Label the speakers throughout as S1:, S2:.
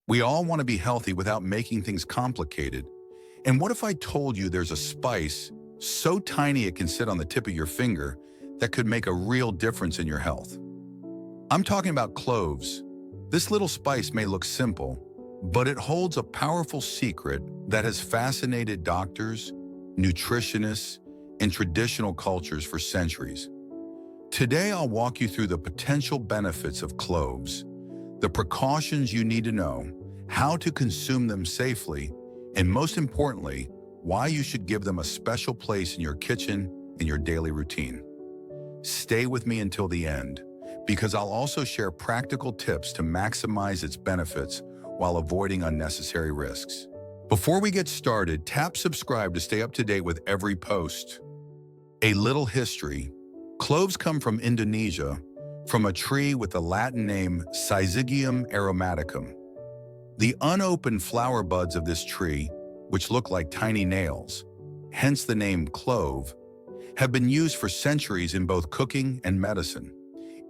S1: We all want to be healthy without making things complicated. And what if I told you there's a spice so tiny it can sit on the tip of your finger that could make a real difference in your health? I'm talking about cloves. This little spice may look simple, but it holds a powerful secret that has fascinated doctors, nutritionists, and traditional cultures for centuries. Today, I'll walk you through the potential benefits of cloves, the precautions you need to know, how to consume them safely, and most importantly, why you should give them a special place in your kitchen and your daily routine. Stay with me until the end, because I'll also share practical tips to maximize its benefits while avoiding unnecessary risks. Before we get started, tap subscribe to stay up to date with every post. A little history. Cloves come from Indonesia, from a tree with the Latin name Syzygium aromaticum. The unopened flower buds of this tree, which look like tiny nails, hence the name clove, have been used for centuries in both cooking and medicine.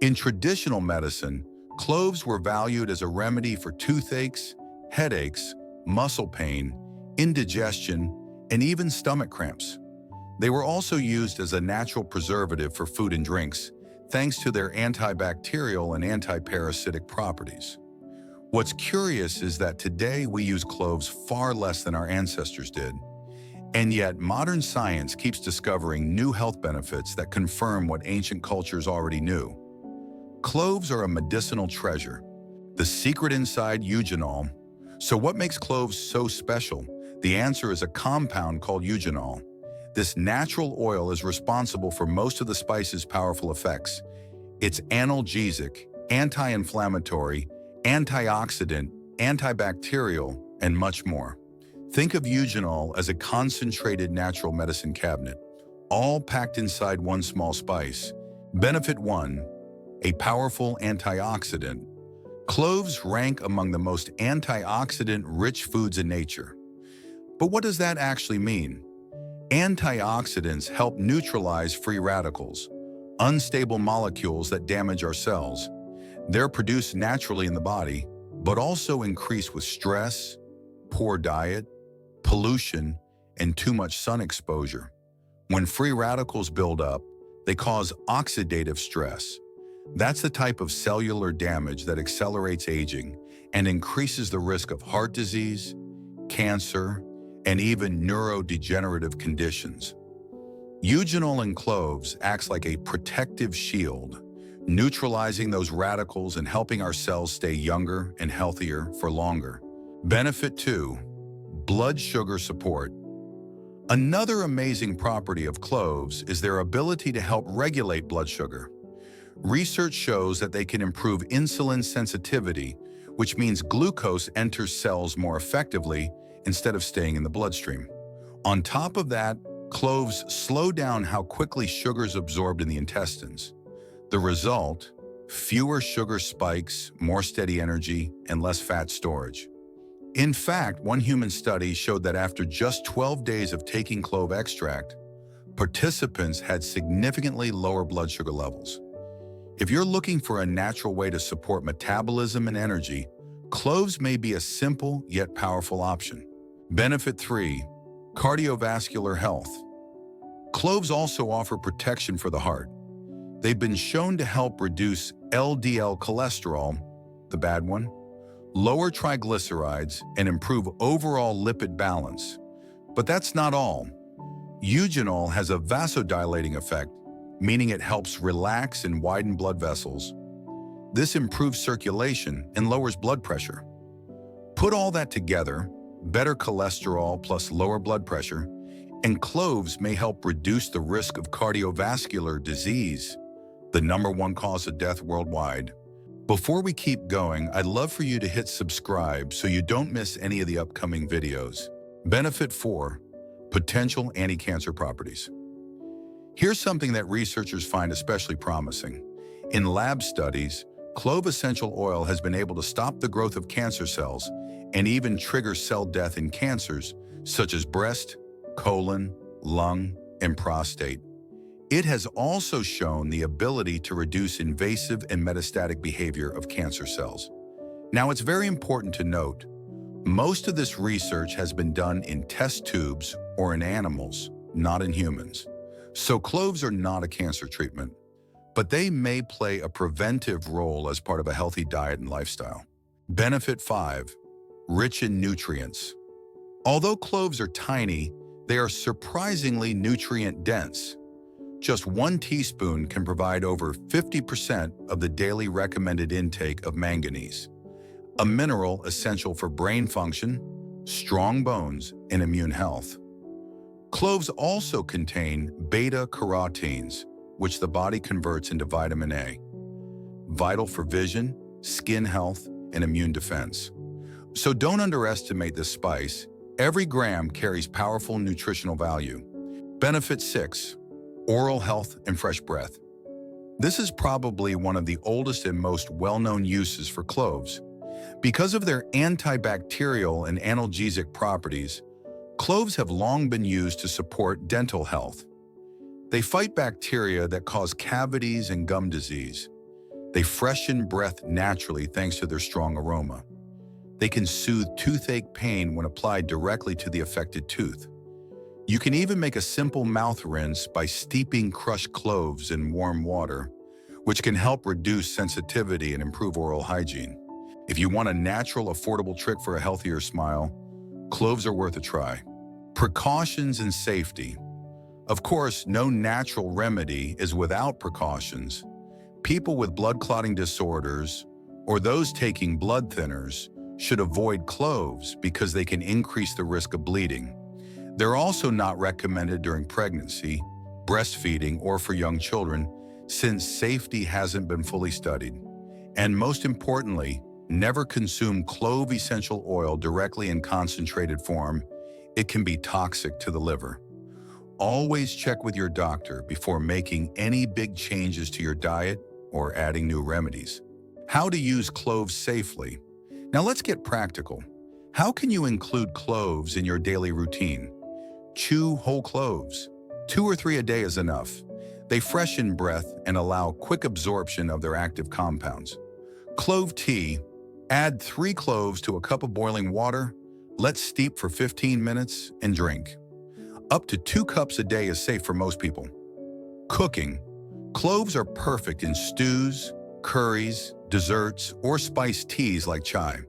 S1: In traditional medicine, cloves were valued as a remedy for toothaches, headaches, muscle pain, indigestion, and even stomach cramps. They were also used as a natural preservative for food and drinks, thanks to their antibacterial and antiparasitic properties. What's curious is that today we use cloves far less than our ancestors did, and yet modern science keeps discovering new health benefits that confirm what ancient cultures already knew. Cloves are a medicinal treasure, the secret inside eugenol. So what makes cloves so special? The answer is a compound called eugenol. This natural oil is responsible for most of the spice's powerful effects. It's analgesic, anti-inflammatory, antioxidant, antibacterial, and much more. Think of eugenol as a concentrated natural medicine cabinet, all packed inside one small spice. Benefit 1. A powerful antioxidant. Cloves rank among the most antioxidant-rich foods in nature. But what does that actually mean? Antioxidants help neutralize free radicals, unstable molecules that damage our cells. They're produced naturally in the body, but also increase with stress, poor diet, pollution, and too much sun exposure. When free radicals build up, they cause oxidative stress. That's the type of cellular damage that accelerates aging and increases the risk of heart disease, cancer, and even neurodegenerative conditions. Eugenol in cloves acts like a protective shield, neutralizing those radicals and helping our cells stay younger and healthier for longer. Benefit 2. Blood sugar support. Another amazing property of cloves is their ability to help regulate blood sugar. Research shows that they can improve insulin sensitivity, which means glucose enters cells more effectively instead of staying in the bloodstream. On top of that, cloves slow down how quickly sugar is absorbed in the intestines. The result? Fewer sugar spikes, more steady energy, and less fat storage. In fact, one human study showed that after just 12 days of taking clove extract, participants had significantly lower blood sugar levels. If you're looking for a natural way to support metabolism and energy, cloves may be a simple yet powerful option. Benefit 3. Cardiovascular health. Cloves also offer protection for the heart. They've been shown to help reduce LDL cholesterol, the bad one, lower triglycerides, and improve overall lipid balance. But that's not all. Eugenol has a vasodilating effect, meaning it helps relax and widen blood vessels. This improves circulation and lowers blood pressure. Put all that together, better cholesterol plus lower blood pressure, and cloves may help reduce the risk of cardiovascular disease, the #1 cause of death worldwide. Before we keep going, I'd love for you to hit subscribe so you don't miss any of the upcoming videos. Benefit 4. Potential anti-cancer properties. Here's something that researchers find especially promising. In lab studies, clove essential oil has been able to stop the growth of cancer cells and even trigger cell death in cancers such as breast, colon, lung, and prostate. It has also shown the ability to reduce invasive and metastatic behavior of cancer cells. Now, it's very important to note, most of this research has been done in test tubes or in animals, not in humans. So cloves are not a cancer treatment, but they may play a preventive role as part of a healthy diet and lifestyle. Benefit 5. Rich in nutrients. Although cloves are tiny, they are surprisingly nutrient-dense. Just 1 teaspoon can provide over 50% of the daily recommended intake of manganese, a mineral essential for brain function, strong bones, and immune health. Cloves also contain beta-carotenes, which the body converts into vitamin A, vital for vision, skin health, and immune defense. So don't underestimate this spice. Every gram carries powerful nutritional value. Benefit 6. Oral health and fresh breath. This is probably one of the oldest and most well-known uses for cloves. Because of their antibacterial and analgesic properties, cloves have long been used to support dental health. They fight bacteria that cause cavities and gum disease. They freshen breath naturally thanks to their strong aroma. They can soothe toothache pain when applied directly to the affected tooth. You can even make a simple mouth rinse by steeping crushed cloves in warm water, which can help reduce sensitivity and improve oral hygiene. If you want a natural, affordable trick for a healthier smile, cloves are worth a try. Precautions and safety. Of course, no natural remedy is without precautions. People with blood clotting disorders or those taking blood thinners should avoid cloves because they can increase the risk of bleeding. They're also not recommended during pregnancy, breastfeeding, or for young children, since safety hasn't been fully studied. And most importantly, never consume clove essential oil directly in concentrated form. It can be toxic to the liver. Always check with your doctor before making any big changes to your diet or adding new remedies. How to use cloves safely. Now let's get practical. How can you include cloves in your daily routine? Chew whole cloves. 2 or 3 a day is enough. They freshen breath and allow quick absorption of their active compounds. Clove tea. Add 3 cloves to a cup of boiling water. Let steep for 15 minutes and drink. Up to 2 cups a day is safe for most people. Cooking. Cloves are perfect in stews, curries, desserts, or spiced teas like chai.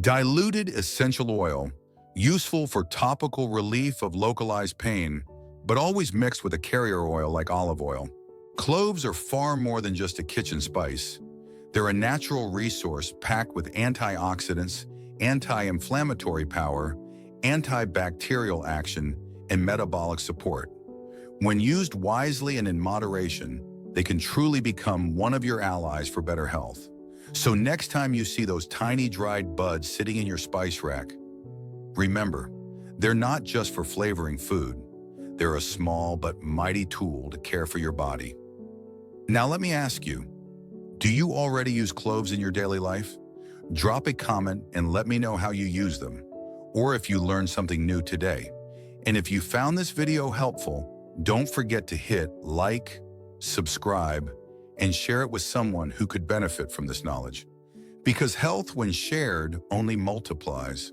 S1: Diluted essential oil, useful for topical relief of localized pain, but always mixed with a carrier oil like olive oil. Cloves are far more than just a kitchen spice. They're a natural resource packed with antioxidants, anti-inflammatory power, antibacterial action, and metabolic support. When used wisely and in moderation, they can truly become one of your allies for better health. So next time you see those tiny dried buds sitting in your spice rack, remember, they're not just for flavoring food. They're a small but mighty tool to care for your body. Now let me ask you, do you already use cloves in your daily life? Drop a comment and let me know how you use them, or if you learned something new today. And if you found this video helpful, don't forget to hit like, subscribe, and share it with someone who could benefit from this knowledge. Because health, when shared, only multiplies.